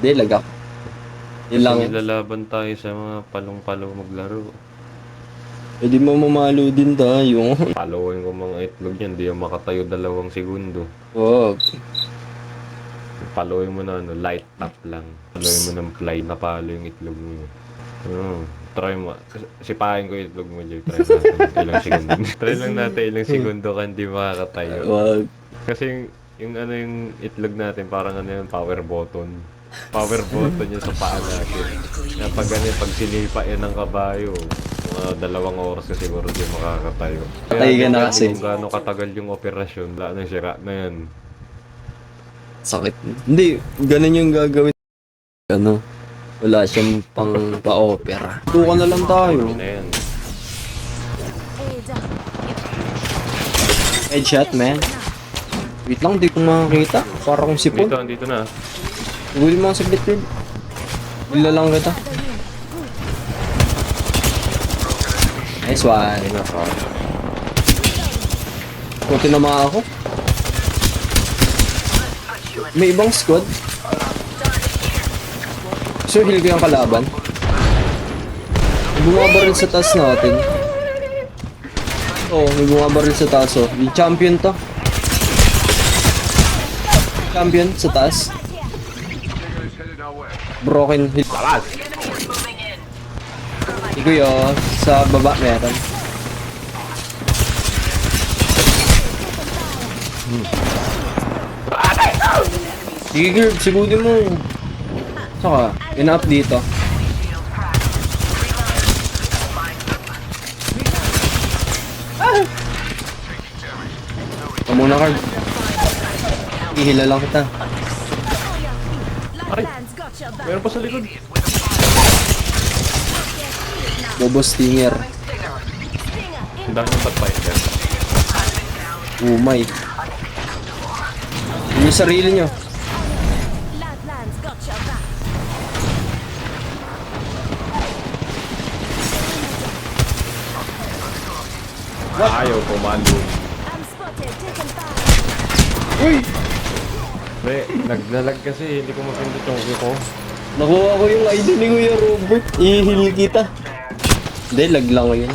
Hindi, lagak. Yun Kasi lang. nilalaban tayo sa mga palong-palo maglaro. Pwede mo mamalo din tayo. Paluin ko mga itlog yan, di yung makatayo 2 segundo. Wag. Paluin mo na ano, light tap lang. Paluin mo ng fly, napalo yung itlog mo. Try mo. Sipahin ko yung itlog mo, Jay. Try natin. Ilang segundo. Try lang natin ilang segundo ka hindi makakatayo. Wag. Kasi yung ano yung itlog natin, parang ano yung power button. Power button yung sa paa natin. Kaya pag ano, pag sinipa yan ng kabayo, mga 2 oras ka siguro di makakatayo. Patay ka na depende kasi. kung gaano katagal yung operasyon, wala nang sira na yan. Sakit. Hindi, ganun yung gagawin. Ano? Wala siyang pang pa-opera. Tuka na lang tayo. Na yan. Headshot, man. Wait lang, di ko makakita. Parang sipon. Dito na. Tugulin mo ang saglit yun. Bila lang kita. Nice one. Ayun na, Kunti na mga ako. May ibang squad. So, heal ko yung kalaban. May bumabaril sa taas natin. Oo, may bumabaril sa taas oh. Yung champion to. Champion sa taas. Broken heal. Iko yun. Sa baba meron. Sige girl, sigudin mo. Saka, ina-up dito. Ito muna, Carl. Ihila lang kita. Ay! Meron pa sa likod. Bobo Stinger. Ang dami ng Pathfinder. Umay. Yun yung sarili nyo. Ayaw pumalo. Uy! Pre, naglalag kasi. Hindi ko mapindot yung Q ko. Nakuha ko yung ID ni Kuya Robert. I-heal kita. Hindi, lag lang yun.